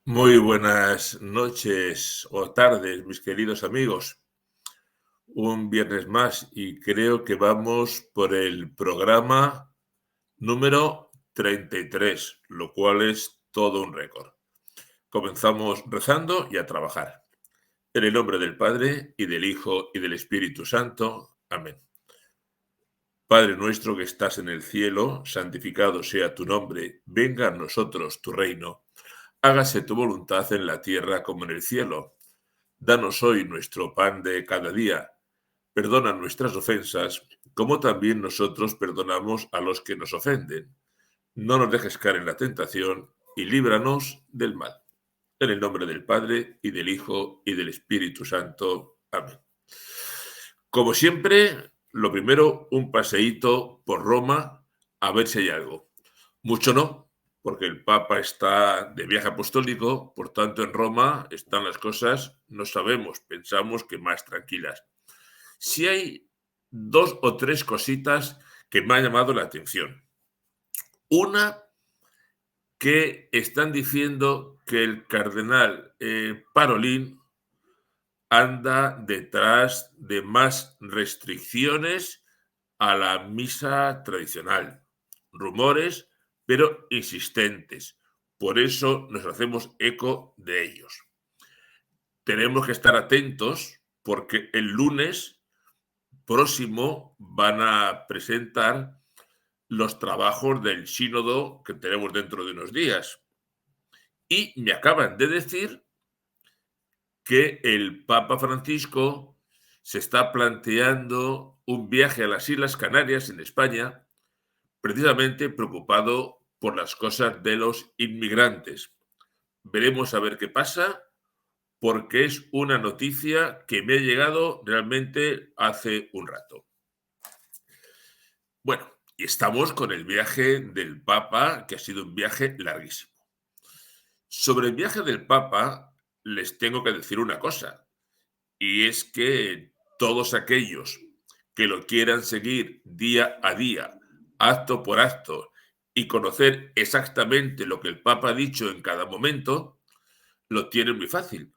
Muy buenas noches o tardes, mis queridos amigos. Un viernes más y creo que vamos por el programa número 33, lo cual es todo un récord. Comenzamos rezando y a trabajar. En el nombre del Padre, y del Hijo, y del Espíritu Santo. Amén. Padre nuestro que estás en el cielo, santificado sea tu nombre, venga a nosotros tu reino. Hágase tu voluntad en la tierra como en el cielo. Danos hoy nuestro pan de cada día. Perdona nuestras ofensas, como también nosotros perdonamos a los que nos ofenden. No nos dejes caer en la tentación y líbranos del mal. En el nombre del Padre, y del Hijo, y del Espíritu Santo. Amén. Como siempre, lo primero, un paseíto por Roma a ver si hay algo. Mucho no, porque el Papa está de viaje apostólico, por tanto en Roma están las cosas, no sabemos, pensamos que más tranquilas. Sí hay dos o tres cositas que me han llamado la atención. Una, que están diciendo que el cardenal Parolin anda detrás de más restricciones a la misa tradicional. Rumores, pero insistentes. Por eso nos hacemos eco de ellos. Tenemos que estar atentos porque el lunes próximo van a presentar los trabajos del sínodo que tenemos dentro de unos días. Y me acaban de decir que el Papa Francisco se está planteando un viaje a las Islas Canarias en España, precisamente preocupado por las cosas de los inmigrantes. Veremos a ver qué pasa, porque es una noticia que me ha llegado realmente hace un rato. Bueno, y estamos con el viaje del Papa, que ha sido un viaje larguísimo. Sobre el viaje del Papa, les tengo que decir una cosa, y es que todos aquellos que lo quieran seguir día a día, acto por acto, y conocer exactamente lo que el Papa ha dicho en cada momento, lo tienen muy fácil.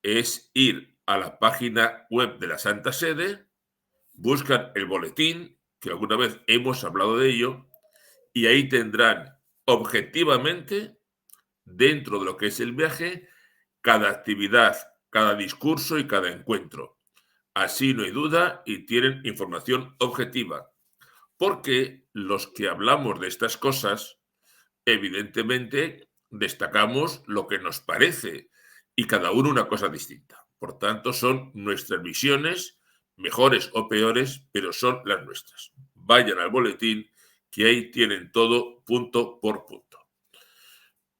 Es ir a la página web de la Santa Sede, buscan el boletín, que alguna vez hemos hablado de ello, y ahí tendrán objetivamente, dentro de lo que es el viaje, cada actividad, cada discurso y cada encuentro. Así no hay duda y tienen información objetiva. Porque los que hablamos de estas cosas, evidentemente, destacamos lo que nos parece y cada uno una cosa distinta. Por tanto, son nuestras visiones, mejores o peores, pero son las nuestras. Vayan al boletín, que ahí tienen todo punto por punto.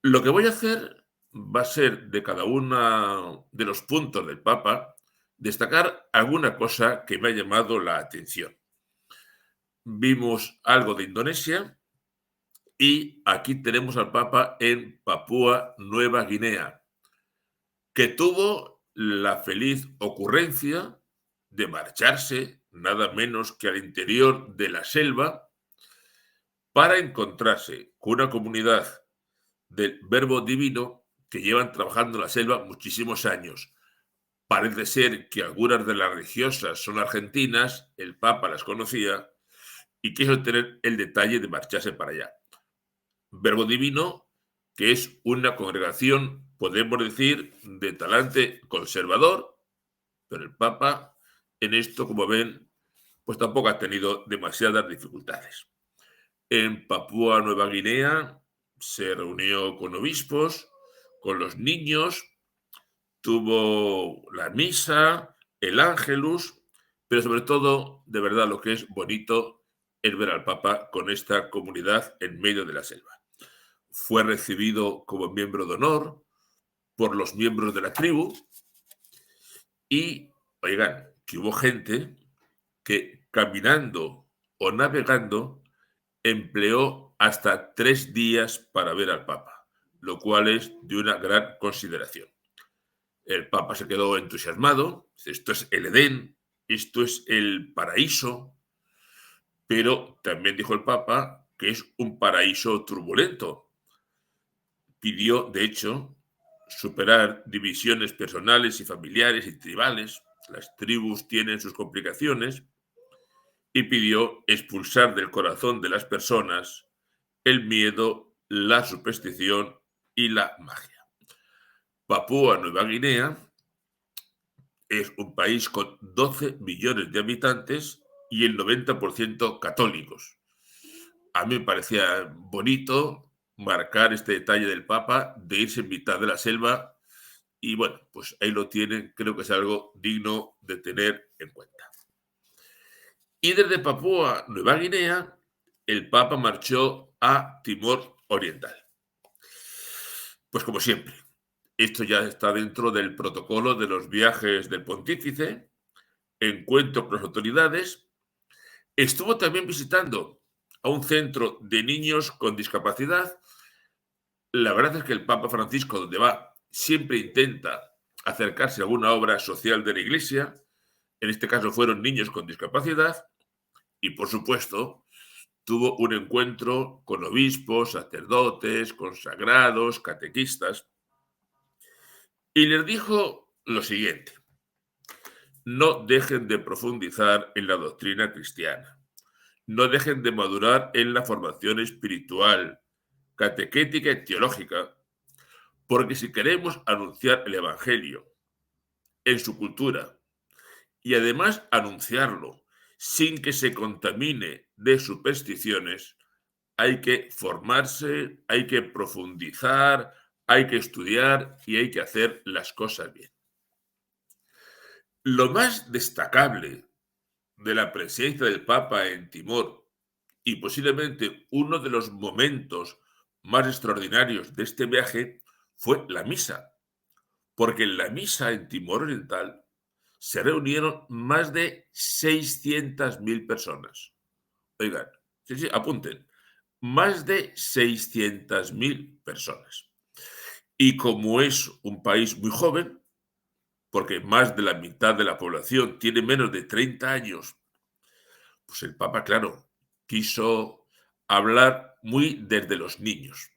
Lo que voy a hacer va a ser de cada uno de los puntos del Papa destacar alguna cosa que me ha llamado la atención. Vimos algo de Indonesia y aquí tenemos al Papa en Papúa Nueva Guinea, que tuvo la feliz ocurrencia de marcharse nada menos que al interior de la selva para encontrarse con una comunidad del Verbo Divino que llevan trabajando en la selva muchísimos años. Parece ser que algunas de las religiosas son argentinas, el Papa las conocía y quiso tener el detalle de marcharse para allá. Verbo Divino, que es una congregación, podemos decir, de talante conservador, pero el Papa en esto, como ven, pues tampoco ha tenido demasiadas dificultades. En Papúa Nueva Guinea se reunió con obispos, con los niños, tuvo la misa, el ángelus, pero sobre todo, de verdad, lo que es bonito es ver al Papa con esta comunidad en medio de la selva. Fue recibido como miembro de honor por los miembros de la tribu y, oigan, que hubo gente que caminando o navegando empleó hasta 3 días para ver al Papa, lo cual es de una gran consideración. El Papa se quedó entusiasmado, esto es el Edén, esto es el paraíso, pero también dijo el Papa que es un paraíso turbulento. Pidió, de hecho, superar divisiones personales y familiares y tribales. Las tribus tienen sus complicaciones y pidió expulsar del corazón de las personas el miedo, la superstición y la magia. Papúa Nueva Guinea es un país con 12 millones de habitantes y el 90% católicos. A mí me parecía bonito marcar este detalle del Papa de irse en mitad de la selva y bueno, pues ahí lo tienen, creo que es algo digno de tener en cuenta. Y desde Papúa Nueva Guinea, el Papa marchó a Timor Oriental. Pues como siempre, esto ya está dentro del protocolo de los viajes del pontífice, encuentro con las autoridades. Estuvo también visitando a un centro de niños con discapacidad. La verdad es que el Papa Francisco, donde va, siempre intenta acercarse a alguna obra social de la Iglesia. En este caso fueron niños con discapacidad y, por supuesto, tuvo un encuentro con obispos, sacerdotes, consagrados, catequistas y les dijo lo siguiente: no dejen de profundizar en la doctrina cristiana, no dejen de madurar en la formación espiritual, catequética y teológica, porque si queremos anunciar el Evangelio en su cultura y además anunciarlo sin que se contamine de supersticiones, hay que formarse, hay que profundizar, hay que estudiar y hay que hacer las cosas bien. Lo más destacable de la presencia del Papa en Timor y posiblemente uno de los momentos más extraordinarios de este viaje fue la misa, porque en la misa en Timor Oriental se reunieron más de 600.000 personas. Oigan, sí, sí, apunten, más de 600.000 personas. Y como es un país muy joven, porque más de la mitad de la población tiene menos de 30 años, pues el Papa, claro, quiso hablar muy desde los niños.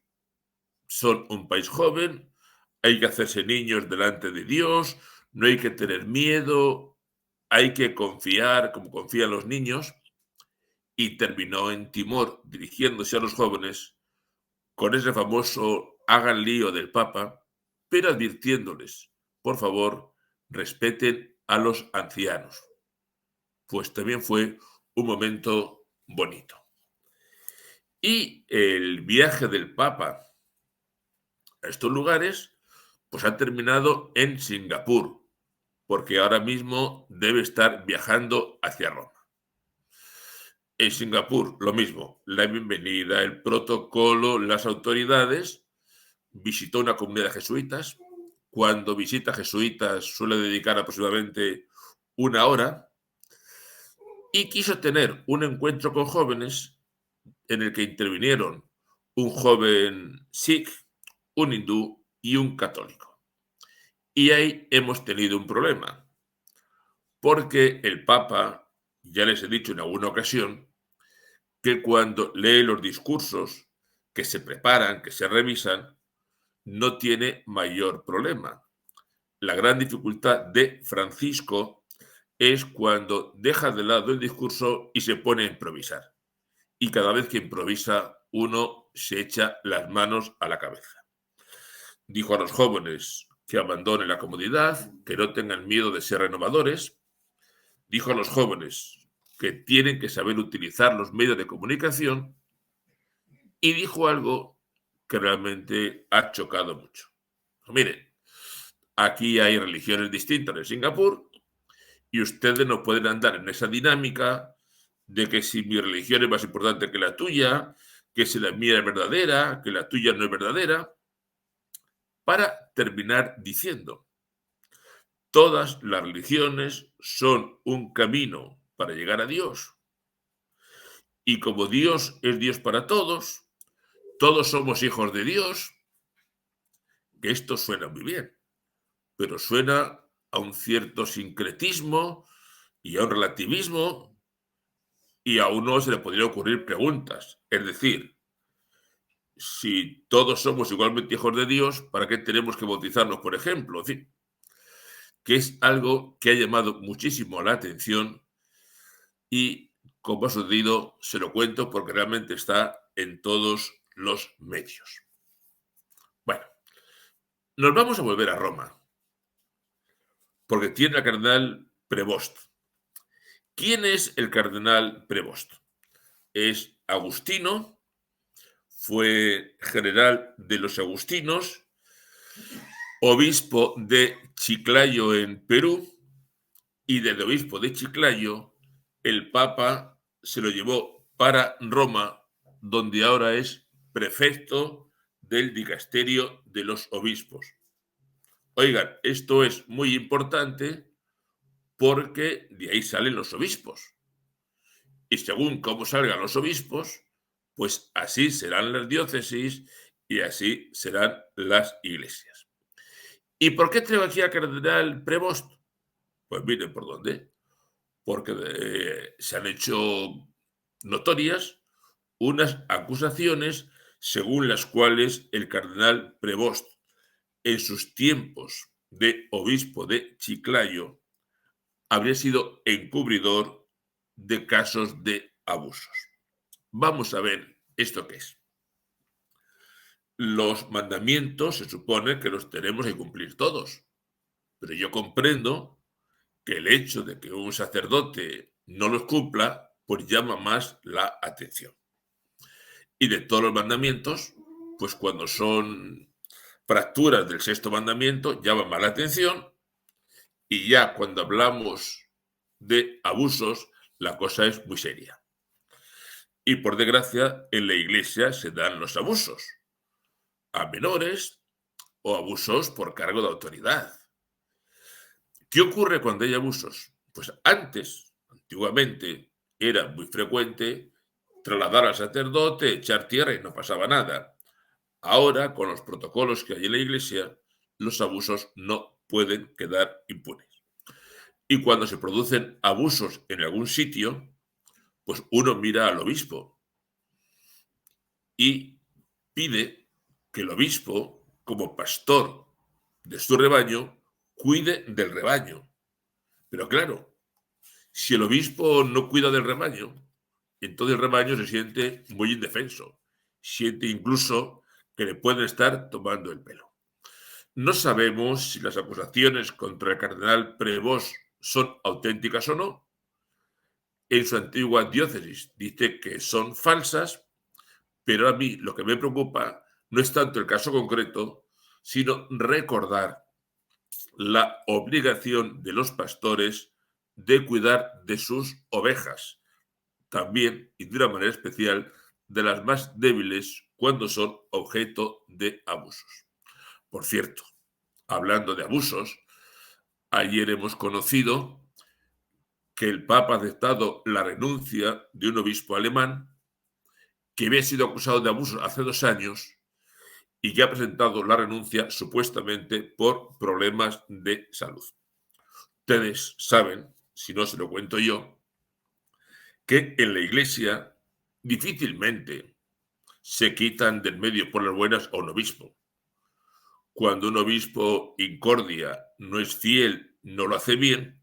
Son un país joven, hay que hacerse niños delante de Dios, no hay que tener miedo, hay que confiar como confían los niños, y terminó en Timor dirigiéndose a los jóvenes con ese famoso hagan lío del Papa, pero advirtiéndoles, por favor, respeten a los ancianos. Pues también fue un momento bonito. Y el viaje del Papa a estos lugares, pues ha terminado en Singapur, porque ahora mismo debe estar viajando hacia Roma. En Singapur, lo mismo, la bienvenida, el protocolo, las autoridades. Visitó una comunidad de jesuitas. Cuando visita jesuitas suele dedicar aproximadamente 1 hora y quiso tener un encuentro con jóvenes en el que intervinieron un joven sikh, un hindú y un católico. Y ahí hemos tenido un problema, porque el Papa, ya les he dicho en alguna ocasión, que cuando lee los discursos que se preparan, que se revisan, no tiene mayor problema. La gran dificultad de Francisco es cuando deja de lado el discurso y se pone a improvisar. Y cada vez que improvisa, uno se echa las manos a la cabeza. Dijo a los jóvenes que abandonen la comodidad, que no tengan miedo de ser renovadores. Dijo a los jóvenes que tienen que saber utilizar los medios de comunicación y dijo algo que realmente ha chocado mucho. Miren, aquí hay religiones distintas en Singapur y ustedes no pueden andar en esa dinámica de que si mi religión es más importante que la tuya, que si la mía es verdadera, que la tuya no es verdadera, para terminar diciendo: todas las religiones son un camino para llegar a Dios. Y como Dios es Dios para todos somos hijos de Dios, que esto suena muy bien, pero suena a un cierto sincretismo y a un relativismo, y a uno se le podría ocurrir preguntas. Es decir, si todos somos igualmente hijos de Dios, ¿para qué tenemos que bautizarnos, por ejemplo? En fin, que es algo que ha llamado muchísimo la atención y, como ha sucedido, se lo cuento porque realmente está en todos los medios. Bueno, nos vamos a volver a Roma, porque tiene al cardenal Prevost. ¿Quién es el cardenal Prevost? Es agustino, fue general de los agustinos, obispo de Chiclayo en Perú, y del obispo de Chiclayo, el Papa se lo llevó para Roma, donde ahora es prefecto del dicasterio de los obispos. Oigan, esto es muy importante porque de ahí salen los obispos. Y según cómo salgan los obispos, pues así serán las diócesis y así serán las iglesias. ¿Y por qué traigo aquí al cardenal Prevost? Pues miren por dónde. Porque se han hecho notorias unas acusaciones según las cuales el cardenal Prevost, en sus tiempos de obispo de Chiclayo, habría sido encubridor de casos de abusos. Vamos a ver esto qué es. Los mandamientos se supone que los tenemos que cumplir todos, pero yo comprendo que el hecho de que un sacerdote no los cumpla, pues llama más la atención. Y de todos los mandamientos, pues cuando son fracturas del sexto mandamiento, llama más la atención. Y ya cuando hablamos de abusos, la cosa es muy seria. Y por desgracia, en la iglesia se dan los abusos a menores o abusos por cargo de autoridad. ¿Qué ocurre cuando hay abusos? Pues antiguamente, era muy frecuente trasladar al sacerdote, echar tierra y no pasaba nada. Ahora, con los protocolos que hay en la iglesia, los abusos no pueden quedar impunes. Y cuando se producen abusos en algún sitio, pues uno mira al obispo y pide que el obispo, como pastor de su rebaño, cuide del rebaño. Pero claro, si el obispo no cuida del rebaño, entonces el rebaño se siente muy indefenso, siente incluso que le pueden estar tomando el pelo. No sabemos si las acusaciones contra el cardenal Prevost son auténticas o no. En su antigua diócesis dice que son falsas, pero a mí lo que me preocupa no es tanto el caso concreto, sino recordar la obligación de los pastores de cuidar de sus ovejas, también y de una manera especial de las más débiles cuando son objeto de abusos. Por cierto, hablando de abusos, ayer hemos conocido que el Papa ha aceptado la renuncia de un obispo alemán que había sido acusado de abusos hace 2 años y que ha presentado la renuncia supuestamente por problemas de salud. Ustedes saben, si no se lo cuento yo, que en la iglesia difícilmente se quitan del medio por las buenas a un obispo. Cuando un obispo incordia, no es fiel, no lo hace bien,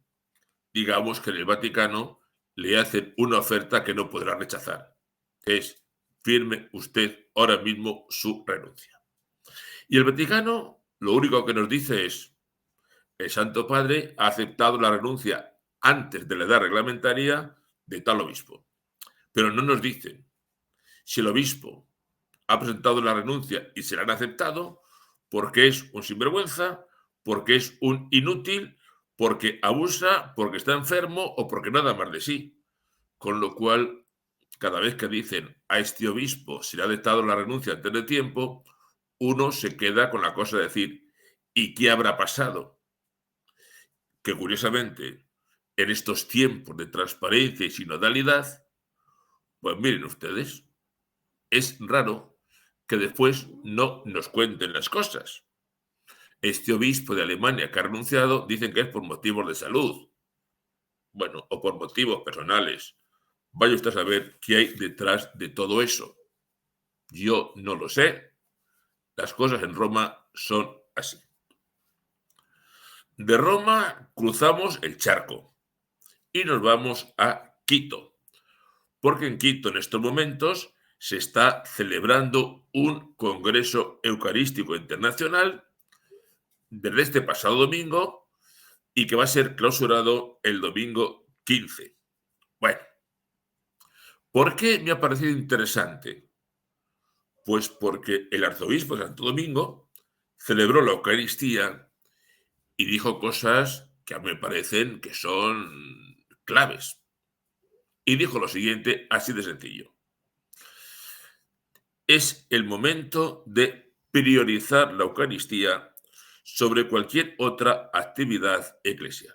digamos que en el Vaticano le hacen una oferta que no podrá rechazar. Es: firme usted ahora mismo su renuncia. Y el Vaticano lo único que nos dice es: el Santo Padre ha aceptado la renuncia antes de la edad reglamentaria de tal obispo. Pero no nos dicen si el obispo ha presentado la renuncia y se la han aceptado porque es un sinvergüenza, porque es un inútil, porque abusa, porque está enfermo o porque nada más de sí. Con lo cual, cada vez que dicen a este obispo se le ha dictado la renuncia antes de tiempo, uno se queda con la cosa de decir: ¿y qué habrá pasado? Que curiosamente, en estos tiempos de transparencia y sinodalidad, pues miren ustedes, es raro que después no nos cuenten las cosas. Este obispo de Alemania que ha renunciado dicen que es por motivos de salud, bueno, o por motivos personales. Vaya usted a saber qué hay detrás de todo eso. Yo no lo sé. Las cosas en Roma son así. De Roma cruzamos el charco y nos vamos a Quito, porque en Quito en estos momentos se está celebrando un Congreso Eucarístico Internacional desde este pasado domingo y que va a ser clausurado el domingo 15. Bueno, ¿por qué me ha parecido interesante? Pues porque el arzobispo de Santo Domingo celebró la Eucaristía y dijo cosas que a mí me parecen que son claves. Y dijo lo siguiente, así de sencillo. Es el momento de priorizar la Eucaristía sobre cualquier otra actividad eclesial.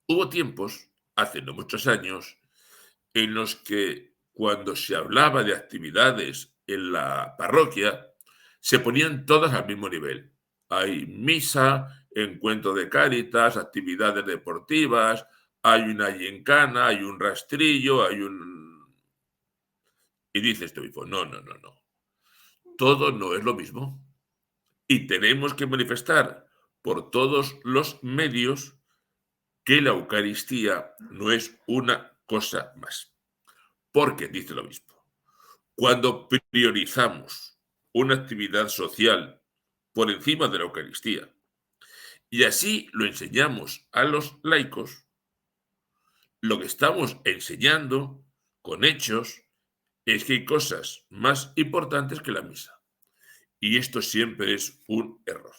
Hubo tiempos, hace no muchos años, en los que cuando se hablaba de actividades en la parroquia, se ponían todas al mismo nivel. Hay misa, encuentro de cáritas, actividades deportivas, hay una gincana, hay un rastrillo, hay un... Y dices tú, no, no, no, no. Todo no es lo mismo. Y tenemos que manifestar por todos los medios que la Eucaristía no es una cosa más. Porque, dice el obispo, cuando priorizamos una actividad social por encima de la Eucaristía y así lo enseñamos a los laicos, lo que estamos enseñando con hechos es que hay cosas más importantes que la misa. Y esto siempre es un error.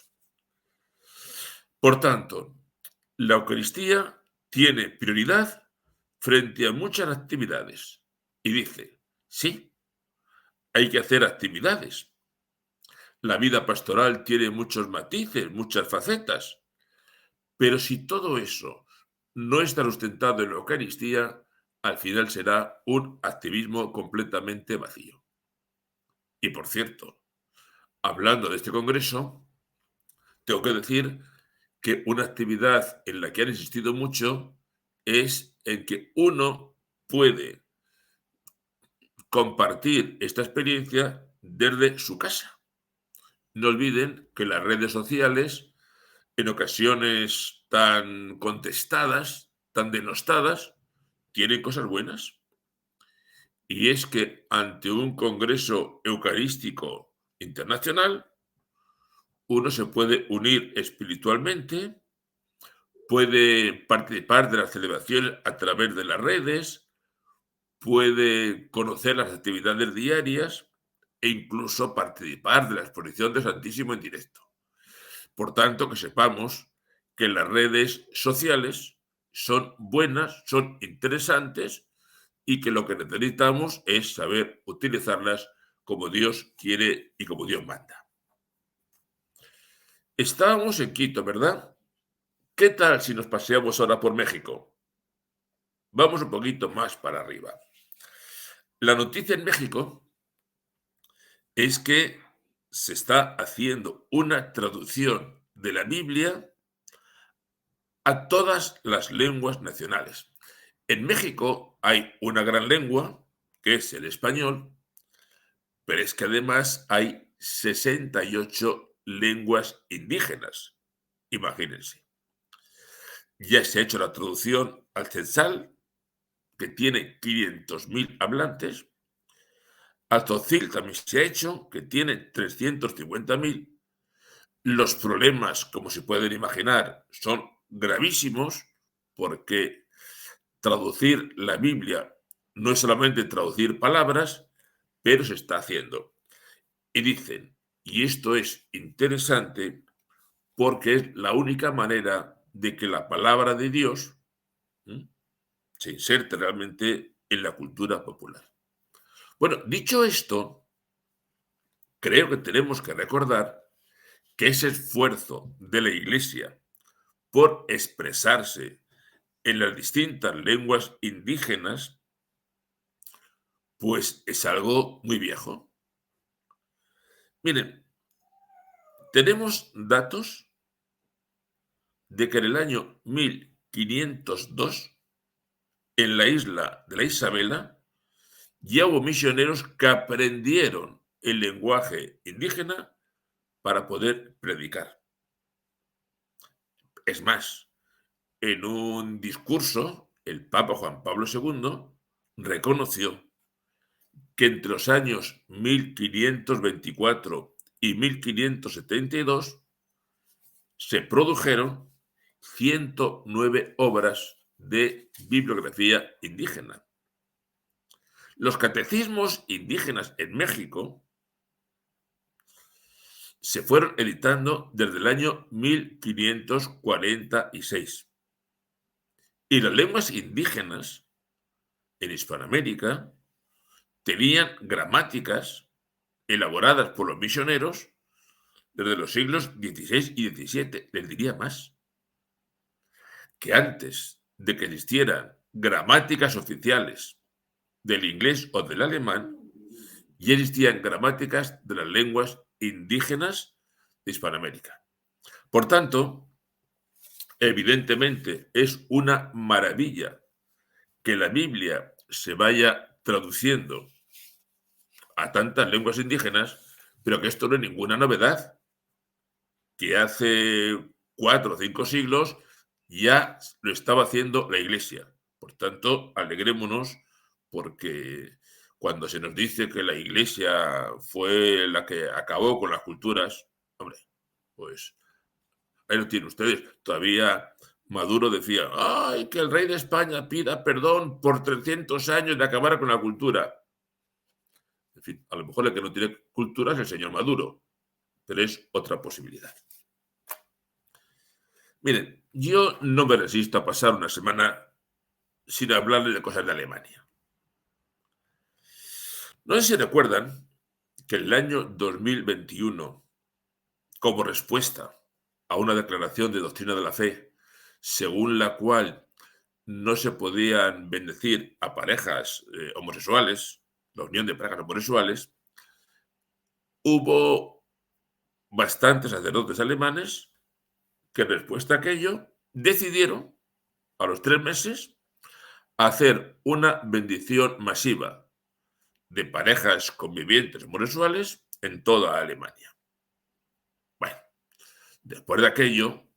Por tanto, la Eucaristía tiene prioridad frente a muchas actividades. Y dice, sí, hay que hacer actividades. La vida pastoral tiene muchos matices, muchas facetas. Pero si todo eso no está sustentado en la Eucaristía, al final será un activismo completamente vacío. Y por cierto, hablando de este congreso, tengo que decir que una actividad en la que han insistido mucho es en que uno puede compartir esta experiencia desde su casa. No olviden que las redes sociales, en ocasiones tan contestadas, tan denostadas, tienen cosas buenas. Y es que ante un congreso eucarístico internacional, uno se puede unir espiritualmente, puede participar de las celebraciones a través de las redes, puede conocer las actividades diarias e incluso participar de la exposición de Santísimo en directo. Por tanto, que sepamos que las redes sociales son buenas, son interesantes y que lo que necesitamos es saber utilizarlas como Dios quiere y como Dios manda. Estábamos en Quito, ¿verdad? ¿Qué tal si nos paseamos ahora por México? Vamos un poquito más para arriba. La noticia en México es que se está haciendo una traducción de la Biblia a todas las lenguas nacionales. En México hay una gran lengua, que es el español, pero es que además hay 68 lenguas indígenas. Imagínense. Ya se ha hecho la traducción al Quetzal, que tiene 500.000 hablantes. Al Tzotzil también se ha hecho, que tiene 350.000. Los problemas, como se pueden imaginar, son gravísimos porque traducir la Biblia no es solamente traducir palabras, pero se está haciendo. Y dicen, y esto es interesante porque es la única manera de que la palabra de Dios se inserte realmente en la cultura popular. Bueno, dicho esto, creo que tenemos que recordar que ese esfuerzo de la Iglesia por expresarse en las distintas lenguas indígenas, pues es algo muy viejo. Miren, tenemos datos de que en el año 1502, en la isla de la Isabela, ya hubo misioneros que aprendieron el lenguaje indígena para poder predicar. Es más, en un discurso, el Papa Juan Pablo II reconoció que entre los años 1524 y 1572 se produjeron 109 obras de bibliografía indígena. Los catecismos indígenas en México se fueron editando desde el año 1546. Y las lenguas indígenas en Hispanoamérica tenían gramáticas elaboradas por los misioneros desde los siglos XVI y XVII. Les diría más, que antes de que existieran gramáticas oficiales del inglés o del alemán, ya existían gramáticas de las lenguas indígenas de Hispanoamérica. Por tanto, evidentemente es una maravilla que la Biblia se vaya traduciendo a tantas lenguas indígenas, pero que esto no es ninguna novedad, que hace 4 o 5 siglos ya lo estaba haciendo la Iglesia. Por tanto, alegrémonos porque cuando se nos dice que la Iglesia fue la que acabó con las culturas, hombre, pues ahí lo tienen ustedes. Todavía Maduro decía, ¡ay, que el rey de España pida perdón por 300 años de acabar con la cultura! En fin, a lo mejor el que no tiene cultura es el señor Maduro, pero es otra posibilidad. Miren, yo no me resisto a pasar una semana sin hablarles de cosas de Alemania. No sé si recuerdan que en el año 2021, como respuesta a una declaración de doctrina de la fe, según la cual no se podían bendecir a parejas homosexuales, la unión de parejas homosexuales, hubo bastantes sacerdotes alemanes que en respuesta a aquello decidieron, a los 3 meses, hacer una bendición masiva de parejas convivientes homosexuales en toda Alemania. Bueno, después de aquello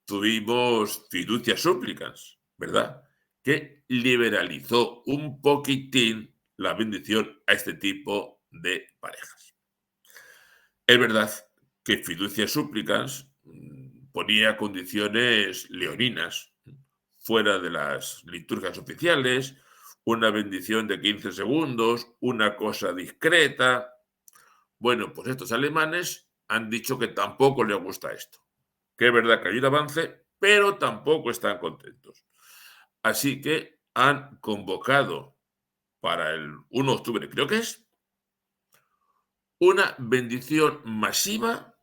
tuvimos fiducia súplicas, ¿verdad? Que liberalizó un poquitín la bendición a este tipo de parejas. Es verdad que fiducia súplicas ponía condiciones leoninas fuera de las liturgias oficiales, una bendición de 15 segundos, una cosa discreta. Bueno, pues estos alemanes han dicho que tampoco les gusta esto. Que es verdad que hay un avance, pero tampoco están contentos. Así que han convocado para el 1 de octubre, creo que es, una bendición masiva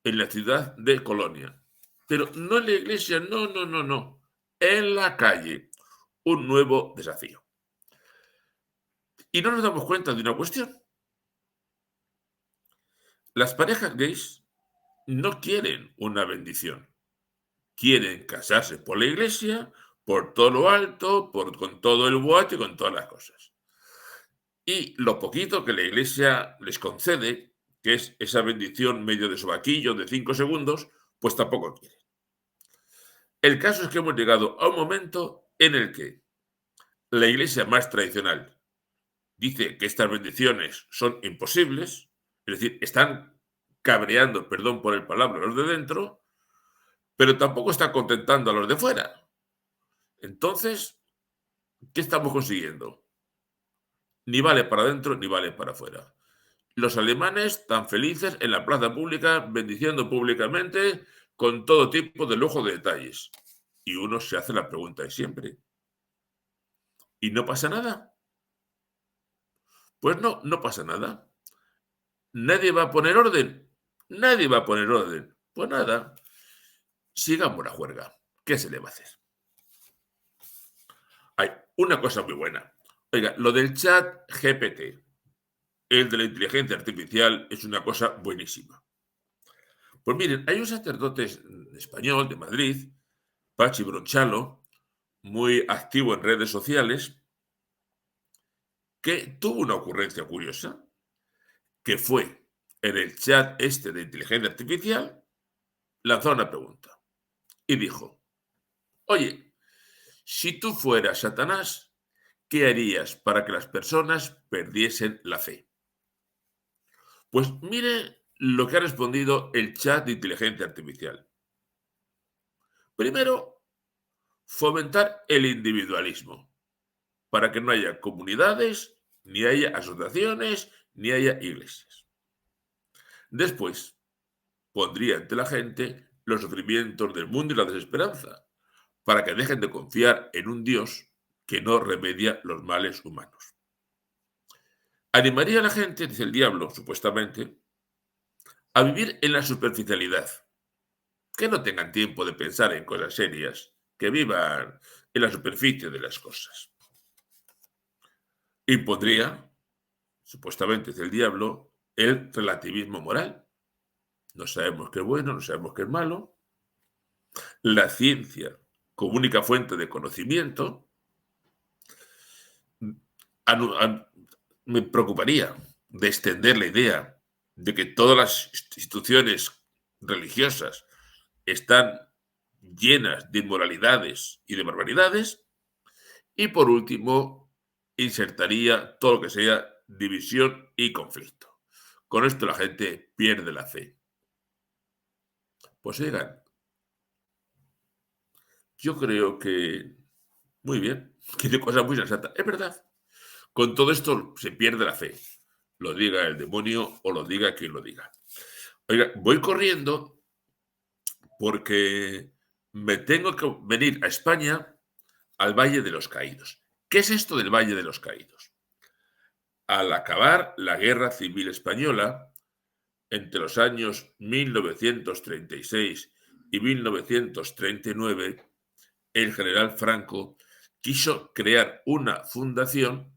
en la ciudad de Colonia. Pero no en la iglesia, no, no, no, no. En la calle. Un nuevo desafío. Y no nos damos cuenta de una cuestión. Las parejas gays no quieren una bendición. Quieren casarse por la iglesia, por todo lo alto, con todo el boate y con todas las cosas. Y lo poquito que la iglesia les concede, que es esa bendición medio de sobaquillo de 5 segundos, pues tampoco quieren. El caso es que hemos llegado a un momento en el que la iglesia más tradicional dice que estas bendiciones son imposibles, es decir, están cabreando, perdón por el palabra, a los de dentro, pero tampoco está contentando a los de fuera. Entonces, ¿qué estamos consiguiendo? Ni vale para adentro ni vale para afuera. Los alemanes tan felices en la plaza pública, bendiciendo públicamente con todo tipo de lujo de detalles. Y uno se hace la pregunta de siempre. ¿Y no pasa nada? Pues no, no pasa nada. ¿Nadie va a poner orden? Nadie va a poner orden. Pues nada, sigamos la juerga. ¿Qué se le va a hacer? Hay una cosa muy buena. Oiga, lo del chat GPT, el de la inteligencia artificial, es una cosa buenísima. Pues miren, hay un sacerdote español de Madrid, Pachi Bronchalo, muy activo en redes sociales, que tuvo una ocurrencia curiosa, que fue en el chat este de inteligencia artificial, lanzó una pregunta y dijo, oye, si tú fueras Satanás, ¿qué harías para que las personas perdiesen la fe? Pues mire lo que ha respondido el chat de inteligencia artificial. Primero, fomentar el individualismo, para que no haya comunidades, ni haya asociaciones, ni haya iglesias. Después, pondría ante la gente los sufrimientos del mundo y la desesperanza, para que dejen de confiar en un Dios que no remedia los males humanos. Animaría a la gente, dice el diablo, supuestamente, a vivir en la superficialidad, que no tengan tiempo de pensar en cosas serias, que vivan en la superficie de las cosas. Impondría, supuestamente dice el diablo, el relativismo moral. No sabemos qué es bueno, no sabemos qué es malo. La ciencia como única fuente de conocimiento. Me preocuparía de extender la idea de que todas las instituciones religiosas están llenas de inmoralidades y de barbaridades. Y por último, insertaría todo lo que sea división y conflicto. Con esto la gente pierde la fe. Pues oigan, yo creo que muy bien, que de cosas muy sensatas. Es verdad, con todo esto se pierde la fe. Lo diga el demonio o lo diga quien lo diga. Oiga, voy corriendo porque me tengo que venir a España al Valle de los Caídos. ¿Qué es esto del Valle de los Caídos? Al acabar la Guerra Civil Española, entre los años 1936 y 1939, el general Franco quiso crear una fundación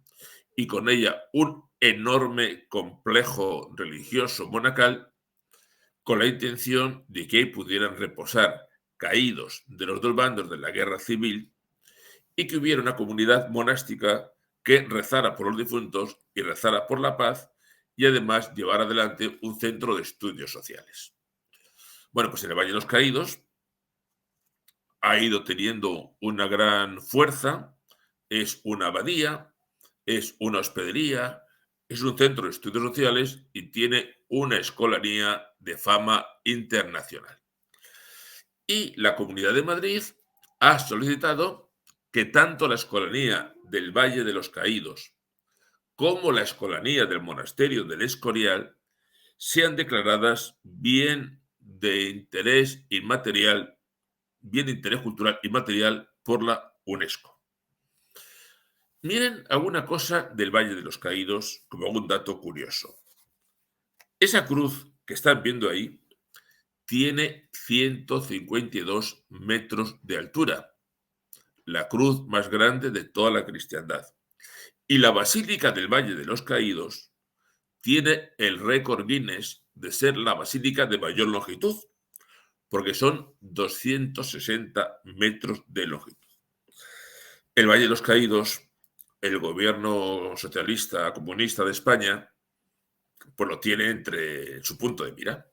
y con ella un enorme complejo religioso monacal con la intención de que ahí pudieran reposar caídos de los dos bandos de la guerra civil y que hubiera una comunidad monástica que rezara por los difuntos y rezara por la paz y además llevar adelante un centro de estudios sociales. Bueno, pues en el Valle de los Caídos ha ido teniendo una gran fuerza, es una abadía, es una hospedería, es un centro de estudios sociales y tiene una escolanía de fama internacional. Y la Comunidad de Madrid ha solicitado que tanto la escolanía del Valle de los Caídos como la escolanía del Monasterio del Escorial sean declaradas bien de interés inmaterial, bien de interés cultural inmaterial por la UNESCO. Miren alguna cosa del Valle de los Caídos como algún dato curioso. Esa cruz que están viendo ahí tiene 152 metros de altura, la cruz más grande de toda la cristiandad. Y la Basílica del Valle de los Caídos tiene el récord Guinness de ser la basílica de mayor longitud, porque son 260 metros de longitud. El Valle de los Caídos, el gobierno socialista comunista de España, pues lo tiene entre su punto de mira.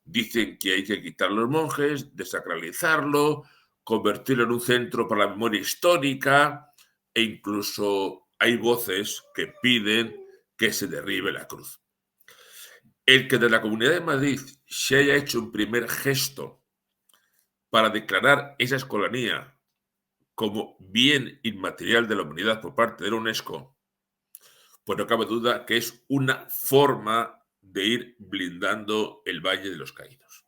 Dicen que hay que quitar a los monjes, desacralizarlo, convertirlo en un centro para la memoria histórica e incluso hay voces que piden que se derribe la cruz. El que de la Comunidad de Madrid se haya hecho un primer gesto para declarar esa escolanía como bien inmaterial de la humanidad por parte de la UNESCO, pues no cabe duda que es una forma de ir blindando el Valle de los Caídos.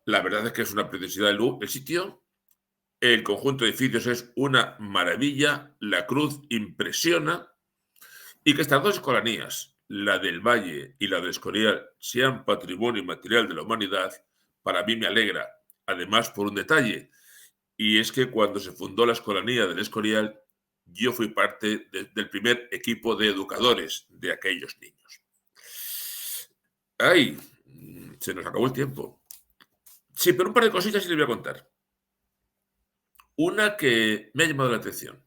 La verdad es que es una preciosidad el sitio, el conjunto de edificios es una maravilla, la cruz impresiona y que estas dos escolanías, la del Valle y la del Escorial, sean patrimonio inmaterial de la humanidad, para mí me alegra. Además, por un detalle, y es que cuando se fundó la Escolanía del Escorial, yo fui parte del primer equipo de educadores de aquellos niños. ¡Ay! Se nos acabó el tiempo. Sí, pero un par de cositas sí les voy a contar. Una que me ha llamado la atención.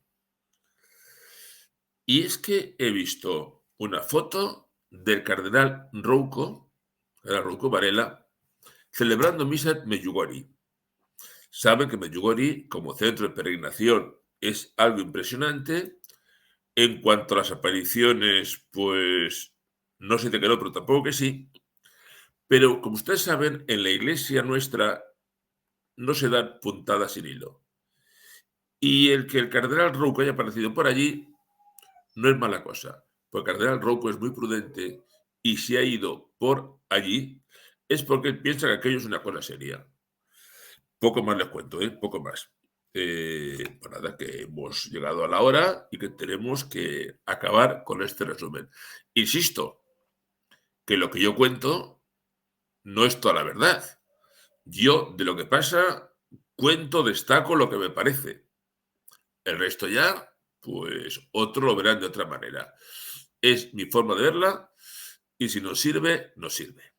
Y es que he visto una foto del cardenal Rouco, era Rouco Varela, celebrando misa en Medjugorje. Saben que Medjugorje, como centro de peregrinación, es algo impresionante. En cuanto a las apariciones, pues no sé de qué no, pero tampoco que sí. Pero como ustedes saben, en la iglesia nuestra no se dan puntadas sin hilo. Y el que el cardenal Rouco haya aparecido por allí no es mala cosa, porque el cardenal Rouco es muy prudente y si ha ido por allí es porque él piensa que aquello es una cosa seria. Poco más les cuento, ¿eh? Poco más. Pues nada, que hemos llegado a la hora y que tenemos que acabar con este resumen. Insisto, que lo que yo cuento no es toda la verdad. Yo, de lo que pasa, cuento, destaco lo que me parece. El resto ya, pues otro lo verán de otra manera. Es mi forma de verla y si nos sirve, nos sirve.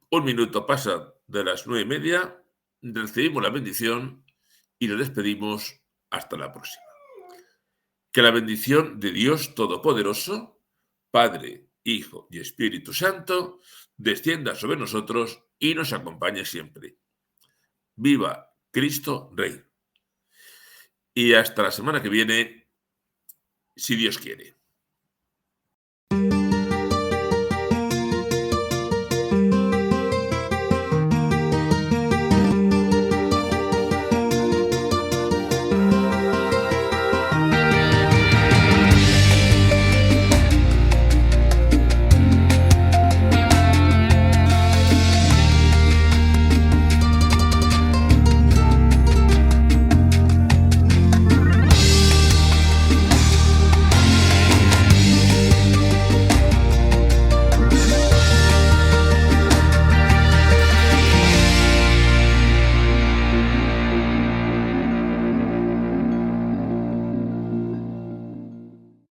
Un minuto pasa de las 9:30, recibimos la bendición y nos despedimos hasta la próxima. Que la bendición de Dios Todopoderoso, Padre, Hijo y Espíritu Santo, descienda sobre nosotros y nos acompañe siempre. ¡Viva Cristo Rey! Y hasta la semana que viene, si Dios quiere.